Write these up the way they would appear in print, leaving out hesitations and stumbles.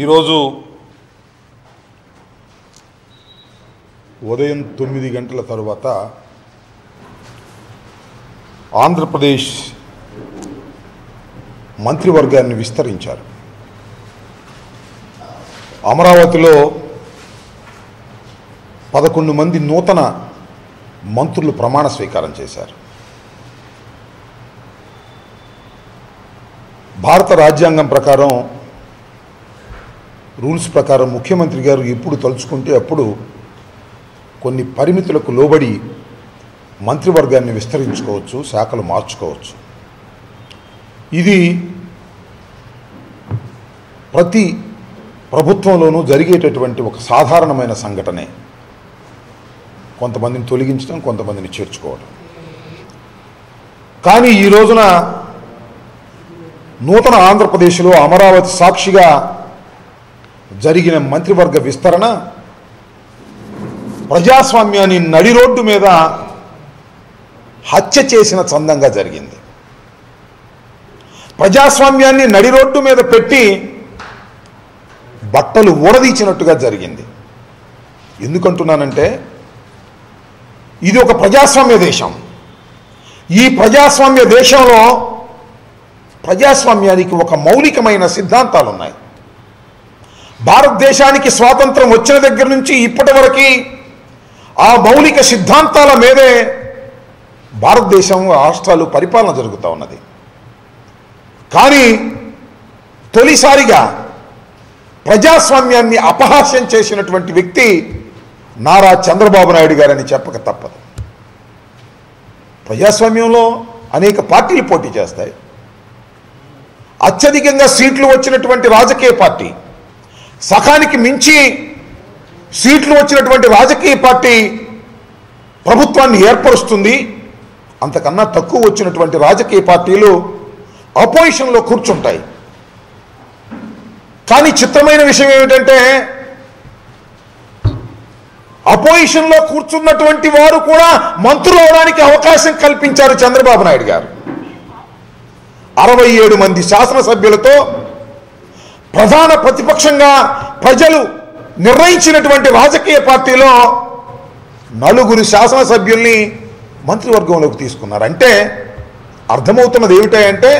ఈరోజు ఉదయం 9 గంటల తరువాత ఆంధ్రప్రదేశ్ మంత్రివర్గాన్ని విస్తరించారు. అమరావతిలో 11 మంది నూతన మంత్రులు ప్రమాణ స్వీకారం చేశారు. భారత రాజ్యాంగం ప్రకారం రూల్స్ ప్రకారం ముఖ్యమంత్రి గారు ఎప్పుడు తలుచుకుంటే అప్పుడు కొన్ని పరిమితులకు లోబడి మంత్రివర్గాన్ని విస్తరించుకోవచ్చు, శాఖలు మార్చుకోవచ్చు. ఇది ప్రతి ప్రభుత్వంలోనూ జరిగేటటువంటి ఒక సాధారణమైన సంఘటనే. కొంతమందిని తొలగించడం, కొంతమందిని చేర్చుకోవడం. కానీ ఈ రోజున నూతన ఆంధ్రప్రదేశ్లో అమరావతి సాక్షిగా జరిగిన మంత్రివర్గ విస్తరణ ప్రజాస్వామ్యాన్ని నడి రోడ్డు మీద హత్య చేసిన చందంగా జరిగింది. ప్రజాస్వామ్యాన్ని నడి రోడ్డు మీద పెట్టి బట్టలు ఊడదీచినట్టుగా జరిగింది. ఎందుకంటున్నానంటే ఇది ఒక ప్రజాస్వామ్య దేశం. ఈ ప్రజాస్వామ్య దేశంలో ప్రజాస్వామ్యానికి ఒక మౌలికమైన సిద్ధాంతాలు ఉన్నాయి. భారతదేశానికి స్వాతంత్రం వచ్చిన దగ్గర నుంచి ఇప్పటి వరకు ఆ మౌలిక సిద్ధాంతాల మీదే భారతదేశం రాష్ట్రాలు పరిపాలన జరుగుతూ ఉన్నది. కానీ తొలిసారిగా ప్రజాస్వామ్యాన్ని అపహాస్యం చేసినటువంటి వ్యక్తి నారా చంద్రబాబు నాయుడు గారని చెప్పక తప్పదు. ప్రజాస్వామ్యంలో అనేక పార్టీలు పోటీ చేస్తాయి. అత్యధికంగా సీట్లు వచ్చినటువంటి రాజకీయ పార్టీ, సకానికి మించి సీట్లు వచ్చినటువంటి రాజకీయ పార్టీ ప్రభుత్వాన్ని ఏర్పరుస్తుంది. అంతకన్నా తక్కువ వచ్చినటువంటి రాజకీయ పార్టీలు అపోజిషన్లో కూర్చుంటాయి. కానీ చిత్రమైన విషయం ఏమిటంటే అపోజిషన్లో కూర్చున్నటువంటి వారు కూడా మంత్రులు అవడానికి అవకాశం కల్పించారు చంద్రబాబు నాయుడు గారు. 67 మంది శాసనసభ్యులతో ప్రధాన ప్రతిపక్షంగా ప్రజలు నిర్ణయించినటువంటి రాజకీయ పార్టీలో 4 శాసనసభ్యుల్ని మంత్రివర్గంలోకి తీసుకున్నారు. అంటే అర్థమవుతున్నది ఏమిటంటే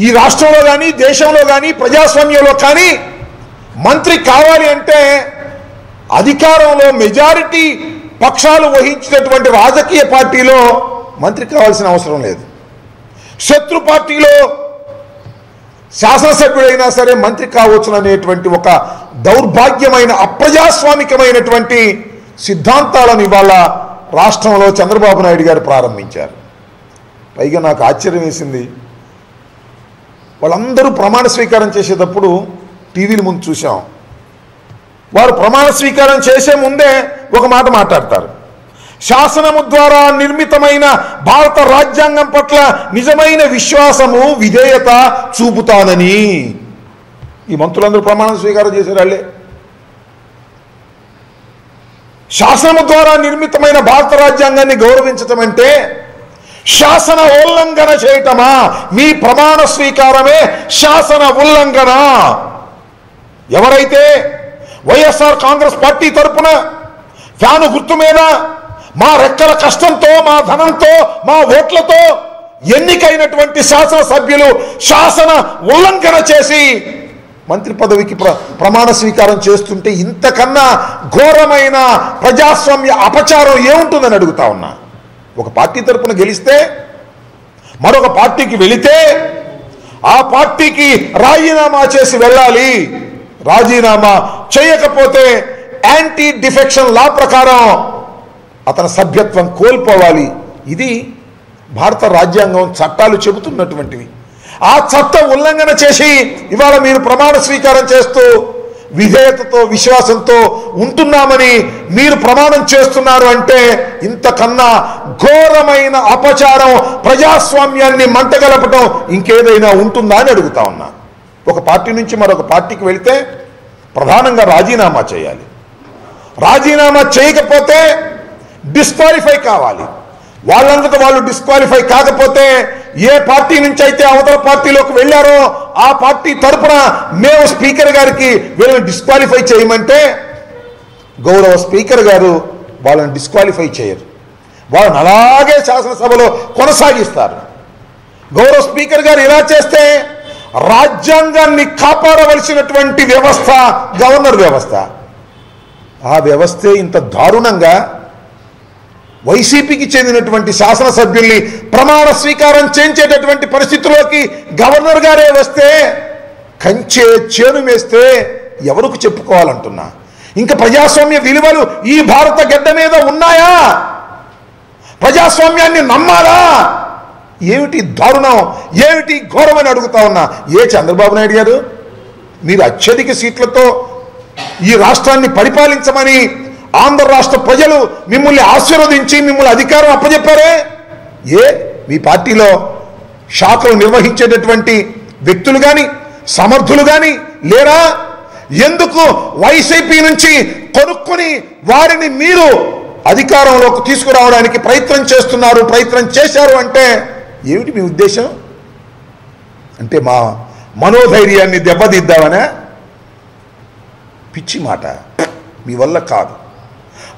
ఈ రాష్ట్రంలో కానీ దేశంలో కానీ ప్రజాస్వామ్యంలో కానీ మంత్రి కావాలి అంటే అధికారంలో మెజారిటీ పక్షాలు వహించినటువంటి రాజకీయ పార్టీలో మంత్రి కావాల్సిన అవసరం లేదు. శత్రు పార్టీలో శాసనసభ్యుడైనా సరే మంత్రి కావచ్చుననేటువంటి ఒక దౌర్భాగ్యమైన అప్రజాస్వామికమైనటువంటి సిద్ధాంతాలను ఇవాళ రాష్ట్రంలో చంద్రబాబు నాయుడు గారు ప్రారంభించారు. పైగా నాకు ఆశ్చర్యం వేసింది, వాళ్ళందరూ ప్రమాణ స్వీకారం చేసేటప్పుడు టీవీల ముందు చూసాం. వారు ప్రమాణ స్వీకారం చేసే ముందే ఒక మాట మాట్లాడతారు. శాసనము ద్వారా నిర్మితమైన భారత రాజ్యాంగం పట్ల నిజమైన విశ్వాసము, విధేయత చూపుతానని. ఈ మంత్రులందరూ ప్రమాణ స్వీకారం చేశారు. వాళ్ళే శాసనము ద్వారా నిర్మితమైన భారత రాజ్యాంగాన్ని గౌరవించటం అంటే శాసన ఉల్లంఘన చేయటమా? మీ ప్రమాణ స్వీకారమే శాసన ఉల్లంఘన. ఎవరైతే వైఎస్ఆర్ కాంగ్రెస్ పార్టీ తరఫున ఫ్యాను గుర్తు మీద మా రెక్కల కష్టంతో, మా ధనంతో, మా ఓట్లతో ఎన్నికైనటువంటి శాసనసభ్యులు శాసన ఉల్లంఘన చేసి మంత్రి పదవికి ప్రమాణ స్వీకారం చేస్తుంటే ఇంతకన్నా ఘోరమైన ప్రజాస్వామ్య అపచారం ఏముంటుందని అడుగుతా ఉన్నా. ఒక పార్టీ తరఫున గెలిస్తే మరొక పార్టీకి వెళితే ఆ పార్టీకి రాజీనామా చేసి వెళ్ళాలి. రాజీనామా చేయకపోతే యాంటీ డిఫెక్షన్ లా ప్రకారం అతని సభ్యత్వం కోల్పోవాలి. ఇది భారత రాజ్యాంగం చట్టాలు చెబుతున్నటువంటివి. ఆ చట్ట ఉల్లంఘన చేసి ఇవాళ మీరు ప్రమాణ స్వీకారం చేస్తూ విధేయతతో, విశ్వాసంతో ఉంటున్నామని మీరు ప్రమాణం చేస్తున్నారు అంటే ఇంతకన్నా ఘోరమైన అపచారం, ప్రజాస్వామ్యాన్ని మంటగలపటం ఇంకేదైనా ఉంటుందా అని అడుగుతా ఉన్నా. ఒక పార్టీ నుంచి మరొక పార్టీకి వెళితే ప్రధానంగా రాజీనామా చేయాలి. రాజీనామా చేయకపోతే డిస్క్వాలిఫై కావాలి. వాళ్ళంతటా వాళ్ళు డిస్క్వాలిఫై కాకపోతే ఏ పార్టీ నుంచి అయితే అవతల పార్టీలోకి వెళ్ళారో ఆ పార్టీ తరపున మేము స్పీకర్ గారికి వీళ్ళని డిస్క్వాలిఫై చేయమంటే గౌరవ స్పీకర్ గారు వాళ్ళని డిస్క్వాలిఫై చేయరు, వాళ్ళని అలాగే శాసనసభలో కొనసాగిస్తారు. గౌరవ స్పీకర్ గారు ఇలా చేస్తే రాజ్యాంగాన్ని కాపాడవలసినటువంటి వ్యవస్థ గవర్నర్ వ్యవస్థ. ఆ వ్యవస్థే ఇంత దారుణంగా వైసీపీకి చెందినటువంటి శాసనసభ్యుల్ని ప్రమాణ స్వీకారం చేయించేటటువంటి పరిస్థితిలోకి గవర్నర్ గారే వస్తే, కంచే చేను వేస్తే ఎవరికి చెప్పుకోవాలంటున్నా? ఇంకా ప్రజాస్వామ్య విలువలు ఈ భారత గడ్డ మీద ఉన్నాయా? ప్రజాస్వామ్యాన్ని నమ్మాలా? ఏమిటి దారుణం, ఏమిటి ఘోరం అని అడుగుతా ఉన్నా. ఏ చంద్రబాబు నాయుడు గారు, మీరు అత్యధిక సీట్లతో ఈ రాష్ట్రాన్ని పరిపాలించమని ఆంధ్ర రాష్ట్ర ప్రజలు మిమ్మల్ని ఆశీర్వదించి మిమ్మల్ని అధికారం అప్పచెప్పారే. మీ పార్టీలో శాఖలు నిర్వహించేటటువంటి వ్యక్తులు కానీ సమర్థులు కానీ లేరా? ఎందుకు వైసీపీ నుంచి కొనుక్కొని వారిని మీరు అధికారంలోకి తీసుకురావడానికి ప్రయత్నం చేస్తున్నారు, ప్రయత్నం చేశారు అంటే ఏమిటి మీ ఉద్దేశం? అంటే మా మనోధైర్యాన్ని దెబ్బతీద్దామనే? పిచ్చి మాట, మీ వల్ల కాదు.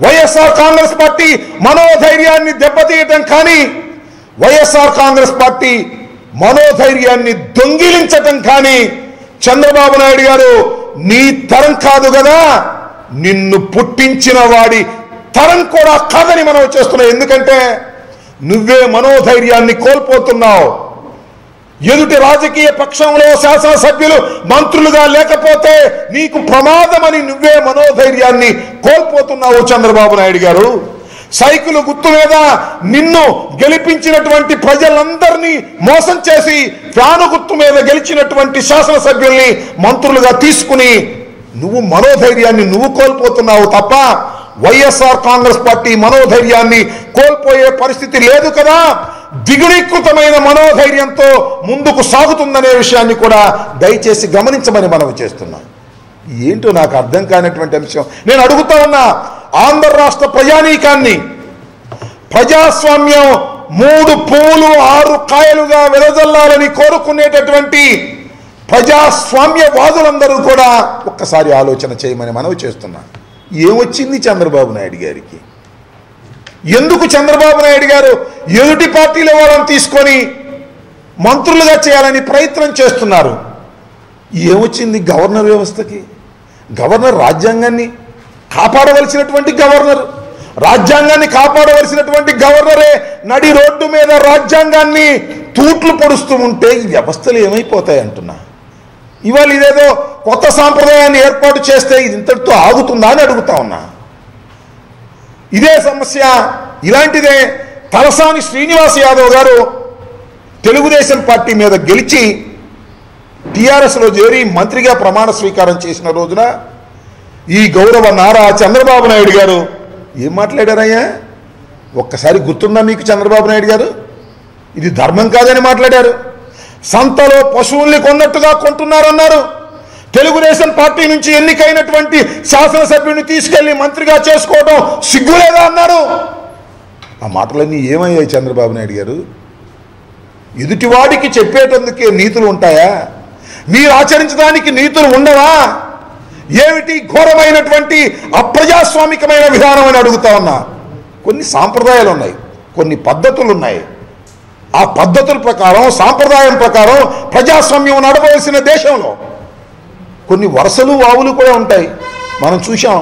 వైఎస్ఆర్ కాంగ్రెస్ పార్టీ మనోధైర్యాన్ని దెబ్బతీయటం కానీ, వైఎస్ఆర్ కాంగ్రెస్ పార్టీ మనోధైర్యాన్ని దొంగిలించటం కానీ చంద్రబాబు నాయుడు గారు నీ తరం కాదు కదా, నిన్ను పుట్టించిన వాడి తరం కూడా కాదని మనం చేస్తున్నాం. ఎందుకంటే నువ్వే మనోధైర్యాన్ని కోల్పోతున్నావు. ఎదుటి రాజకీయ పక్షంలో శాసనసభ్యులు మంత్రులుగా లేకపోతే నీకు ప్రమాదమని నువ్వే మనోధైర్యాన్ని కోల్పోతున్నావు చంద్రబాబు నాయుడు గారు. సైకిల్ గుర్తు మీద నిన్ను గెలిపించినటువంటి ప్రజలందరినీ మోసం చేసి ఫ్యాను గుర్తు మీద గెలిచినటువంటి శాసనసభ్యుల్ని మంత్రులుగా తీసుకుని నువ్వు మనోధైర్యాన్ని నువ్వు కోల్పోతున్నావు తప్ప వైఎస్ఆర్ కాంగ్రెస్ పార్టీ మనోధైర్యాన్ని కోల్పోయే పరిస్థితి లేదు కదా. దిగునీకృతమైన మనోధైర్యంతో ముందుకు సాగుతుందనే విషయాన్ని కూడా దయచేసి గమనించమని మనవి చేస్తున్నా. ఏంటో నాకు అర్థం కానటువంటి అంశం నేను అడుగుతా ఉన్నా. ఆంధ్ర రాష్ట్ర ప్రజానీకాన్ని ప్రజాస్వామ్యం 3 పూలు 6 కాయలుగా వెదజల్లాలని కోరుకునేటటువంటి ప్రజాస్వామ్యవాదులందరూ కూడా ఒక్కసారి ఆలోచన చేయమని మనవి చేస్తున్నా. ఏమొచ్చింది చంద్రబాబు నాయుడు గారికి? ఎందుకు చంద్రబాబు నాయుడు గారు ఎదుటి పార్టీల వాళ్ళని తీసుకొని మంత్రులుగా చేయాలని ప్రయత్నం చేస్తున్నారు? ఏమొచ్చింది గవర్నర్ వ్యవస్థకి? గవర్నర్ రాజ్యాంగాన్ని కాపాడవలసినటువంటి గవర్నర్, రాజ్యాంగాన్ని కాపాడవలసినటువంటి గవర్నరే నడి రోడ్డు మీద రాజ్యాంగాన్ని తూట్లు పొడుస్తూ ఉంటే ఈ వ్యవస్థలు ఏమైపోతాయి అంటున్నా. ఇవాళ ఇదేదో కొత్త సాంప్రదాయాన్ని ఏర్పాటు చేస్తే ఇది ఇంతటితో ఆగుతుందా అని అడుగుతా ఉన్నా. ఇదే సమస్య, ఇలాంటిదే తలసాని శ్రీనివాస్ యాదవ్ గారు తెలుగుదేశం పార్టీ మీద గెలిచి టీఆర్ఎస్లో చేరి మంత్రిగా ప్రమాణ స్వీకారం చేసిన రోజున ఈ గౌరవ నారా చంద్రబాబు నాయుడు గారు ఏం మాట్లాడారయ్యా? ఒక్కసారి గుర్తుందా మీకు? చంద్రబాబు నాయుడు గారు ఇది ధర్మం కాదని మాట్లాడారు. సంతలో పశువుల్ని కొన్నట్టుగా కొంటున్నారన్నారు. తెలుగుదేశం పార్టీ నుంచి ఎన్నికైనటువంటి శాసనసభ్యుడిని తీసుకెళ్లి మంత్రిగా చేసుకోవడం సిగ్గులేదా అన్నారు. ఆ మాటలన్నీ ఏమయ్యాయి చంద్రబాబు నాయుడు గారు? ఎదుటివాడికి చెప్పేటందుకే నీతులు ఉంటాయా? మీరు ఆచరించడానికి నీతులు ఉండవా? ఏమిటి ఘోరమైనటువంటి అప్రజాస్వామికమైన విధానం అని అడుగుతా ఉన్నా. కొన్ని సాంప్రదాయాలు ఉన్నాయి, కొన్ని పద్ధతులు ఉన్నాయి. ఆ పద్ధతుల ప్రకారం, సాంప్రదాయం ప్రకారం ప్రజాస్వామ్యం నడవలసిన దేశంలో కొన్ని వరుసలు వావులు కూడా ఉంటాయి. మనం చూసాం,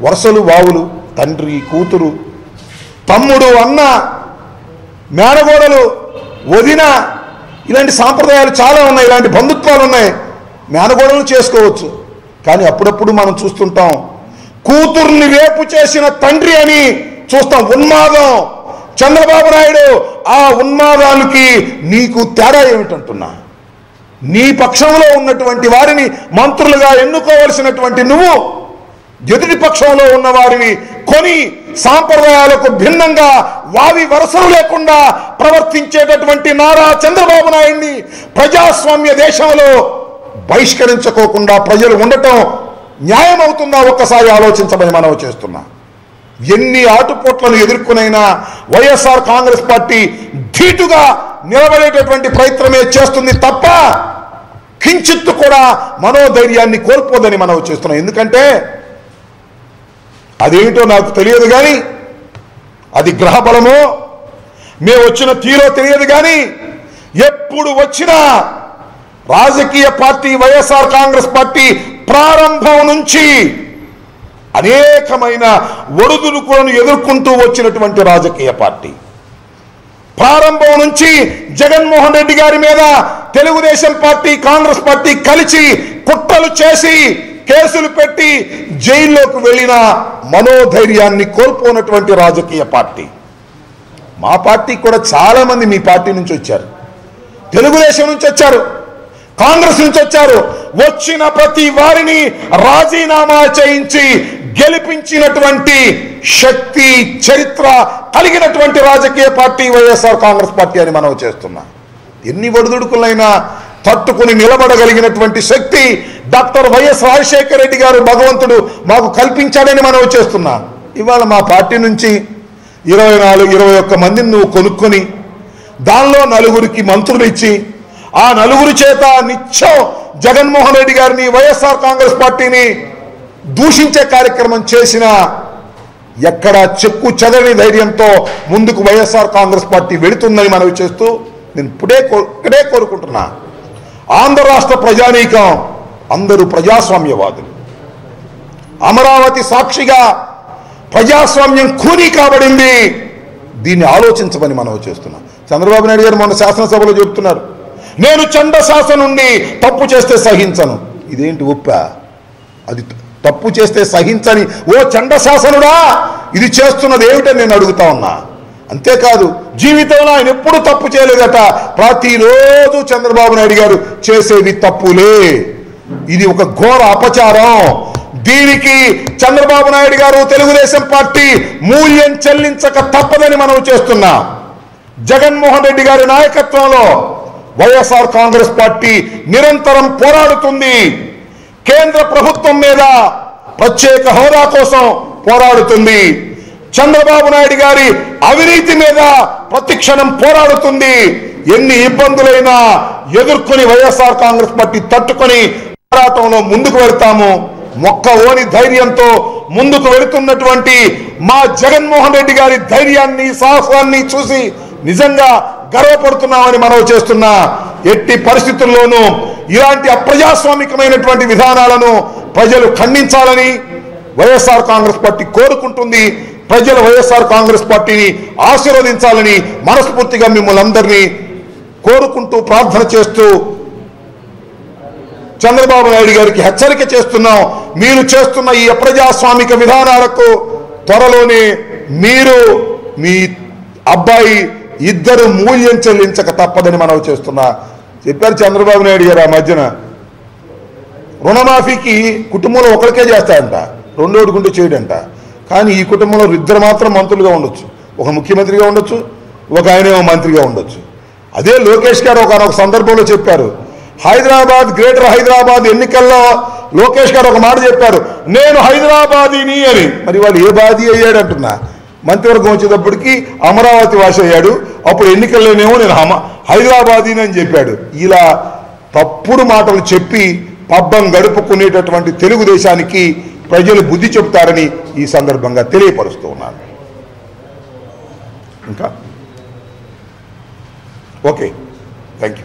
వరుసలు వావులు, తండ్రి కూతురు, తమ్ముడు అన్న, మేనగోడలు, వదిన, ఇలాంటి సాంప్రదాయాలు చాలా ఉన్నాయి. ఇలాంటి బంధుత్వాలు ఉన్నాయి. మేనగోడలు చేసుకోవచ్చు, కానీ అప్పుడప్పుడు మనం చూస్తుంటాం కూతుర్ని రేపు చేసిన తండ్రి అని చూస్తాం. ఉన్మాదం. చంద్రబాబు నాయుడు ఆ ఉన్మాదానికి నీకు తేడా ఏమిటంటున్నా? నీ పక్షంలో ఉన్నటువంటి వారిని మంత్రులుగా ఎన్నుకోవలసినటువంటి నువ్వు ఎదుటి పక్షంలో ఉన్న వారిని కొని సాంప్రదాయాలకు భిన్నంగా వావి వరసలు లేకుండా ప్రవర్తించేటటువంటి నారా చంద్రబాబు నాయుడిని ప్రజాస్వామ్య దేశంలో బహిష్కరించుకోకుండా ప్రజలు ఉండటం న్యాయం అవుతుందా? ఒక్కసారి ఆలోచించమని మనవి చేస్తున్నా. ఎన్ని ఆటుపోట్లను ఎదుర్కొనైనా వైఎస్ఆర్ కాంగ్రెస్ పార్టీ ధీటుగా నిలబడేటటువంటి ప్రయత్నమే చేస్తుంది తప్ప కించిత్తు కూడా మనోధైర్యాన్ని కోల్పోదని మనం చేస్తున్నాం. ఎందుకంటే అదేమిటో నాకు తెలియదు కానీ, అది గ్రహబలమో మేము వచ్చిన తీరో తెలియదు కానీ, ఎప్పుడు వచ్చినా రాజకీయ పార్టీ వైఎస్ఆర్ కాంగ్రెస్ పార్టీ ప్రారంభం నుంచి అనేకమైన ఒడిదుడుకులను ఎదుర్కొంటూ వచ్చినటువంటి రాజకీయ పార్టీ. ప్రారంభం నుంచి జగన్మోహన్ రెడ్డి గారి మీద తెలుగుదేశం పార్టీ, కాంగ్రెస్ పార్టీ కలిసి కుట్రలు చేసి కేసులు పెట్టి జైల్లోకి వెళ్ళిన మనోధైర్యాన్ని కోల్పోనటువంటి రాజకీయ పార్టీ. మా పార్టీ కూడా చాలా మంది మీ పార్టీ నుంచి వచ్చారు, తెలుగుదేశం నుంచి వచ్చారు, కాంగ్రెస్ నుంచి వచ్చారు. వచ్చిన ప్రతి వారిని రాజీనామా చేయించి గెలిపించినటువంటి శక్తి, చరిత్ర కలిగినటువంటి రాజకీయ పార్టీ వైఎస్ఆర్ కాంగ్రెస్ పార్టీ అని మనం చేస్తున్నాం. ఎన్ని ఒడిదుడుకులైనా తట్టుకుని నిలబడగలిగినటువంటి శక్తి డాక్టర్ వైఎస్ రాజశేఖర రెడ్డి గారు భగవంతుడు మాకు కల్పించాడని మనం చేస్తున్నాం. ఇవాళ మా పార్టీ నుంచి 24-21 మందిని నువ్వు కొనుక్కొని దానిలో 4గురికి మంత్రులు ఇచ్చి ఆ 4గురి చేత నిత్యం జగన్మోహన్ రెడ్డి గారిని, వైఎస్ఆర్ కాంగ్రెస్ పార్టీని దూషించే కార్యక్రమం చేసిన ఎక్కడ చెక్కు చెదరని ధైర్యంతో ముందుకు వైఎస్ఆర్ కాంగ్రెస్ పార్టీ వెళుతుందని మనవి చేస్తూ నేను ఇక్కడే కోరుకుంటున్నా, ఆంధ్ర రాష్ట్ర ప్రజానీకం అందరూ ప్రజాస్వామ్యవాదులు. అమరావతి సాక్షిగా ప్రజాస్వామ్యం ఖూనీ కాబడింది. దీన్ని ఆలోచించమని మనం చేస్తున్నాం. చంద్రబాబు నాయుడు గారు మొన్న శాసనసభలో చెప్తున్నారు, నేను చండశాసనం నుండి తప్పు చేస్తే సహించను. ఇదేంటి ఒప్ప? అది తప్పు చేస్తే సహించని ఓ చండశాసనుడా ఇది చేస్తున్నది ఏమిటని నేను అడుగుతా ఉన్నా. అంతేకాదు, జీవితంలో ఆయన ఎప్పుడు తప్పు చేయలేదట. ప్రతిరోజు చంద్రబాబు నాయుడు గారు చేసేది తప్పులే. ఇది ఒక ఘోర అపచారం. దీనికి చంద్రబాబు నాయుడు గారు, తెలుగుదేశం పార్టీ మూల్యం చెల్లించక తప్పదని మనం చేస్తున్నాం. జగన్మోహన్ రెడ్డి గారి నాయకత్వంలో వైఎస్ఆర్ కాంగ్రెస్ పార్టీ నిరంతరం పోరాడుతుంది. కేంద్ర ప్రభుత్వం మీద ప్రత్యేక హోదా కోసం పోరాడుతుంది. చంద్రబాబు నాయుడు గారి అవినీతి మీద ప్రతిక్షణం పోరాడుతుంది. ఎన్ని ఇబ్బందులైనా ఎదుర్కొని వైఎస్ఆర్ కాంగ్రెస్ పార్టీ తట్టుకొని పోరాటంలో ముందుకు వెళ్తాము. మొక్క ఓని ధైర్యంతో ముందుకు వెళుతున్నటువంటి మా జగన్మోహన్ రెడ్డి గారి ధైర్యాన్ని, సాహసాన్ని చూసి నిజంగా గర్వపడుతున్నామని మనం చేస్తున్నా. ఎట్టి పరిస్థితుల్లోనూ ఇలాంటి అప్రజాస్వామికమైనటువంటి విధానాలను ప్రజలు ఖండించాలని వైఎస్ఆర్ కాంగ్రెస్ పార్టీ కోరుకుంటుంది. ప్రజలు వైఎస్ఆర్ కాంగ్రెస్ పార్టీని ఆశీర్వదించాలని మనస్ఫూర్తిగా మిమ్మల్ని అందరినీ కోరుకుంటూ ప్రార్థన చేస్తూ చంద్రబాబు నాయుడు గారికి హెచ్చరిక చేస్తున్నాం. మీరు చేస్తున్న ఈ అప్రజాస్వామిక విధానాలకు త్వరలోనే మీరు, మీ అబ్బాయి ఇద్దరు మూల్యం చెల్లించక తప్పదని మనం చేస్తున్నా. చెప్పారు చంద్రబాబు నాయుడు గారు ఆ మధ్యన, రుణమాఫీకి కుటుంబంలో ఒకరికే చేస్తాడంట, రెండోడుకుంటే చేయడంట. కానీ ఈ కుటుంబంలో ఇద్దరు మాత్రం మంత్రులుగా ఉండొచ్చు. ఒక ముఖ్యమంత్రిగా ఉండొచ్చు, ఒక ఆయనేమో మంత్రిగా ఉండొచ్చు. అదే లోకేష్ గారు ఒకనొక సందర్భంలో చెప్పారు, హైదరాబాద్, గ్రేటర్ హైదరాబాద్ ఎన్నికల్లో లోకేష్ గారు ఒక మాట చెప్పారు, నేను హైదరాబాదీని అని. మరి వాళ్ళు ఏ బాధి అయ్యాడు అంటున్నా. మంత్రివర్గం వచ్చేటప్పటికి అమరావతి వాసి అయ్యాడు. అప్పుడు ఎన్నికల్లోనేమో నేను హైదరాబాదీని అని చెప్పాడు. ఇలా తప్పుడు మాటలు చెప్పి పబ్బం గడుపుకునేటటువంటి తెలుగుదేశానికి ప్రజలు బుద్ధి చెబుతారని ఈ సందర్భంగా తెలియపరుస్తూ ఉన్నాను. ఇంకా ఓకే, థ్యాంక్ యూ.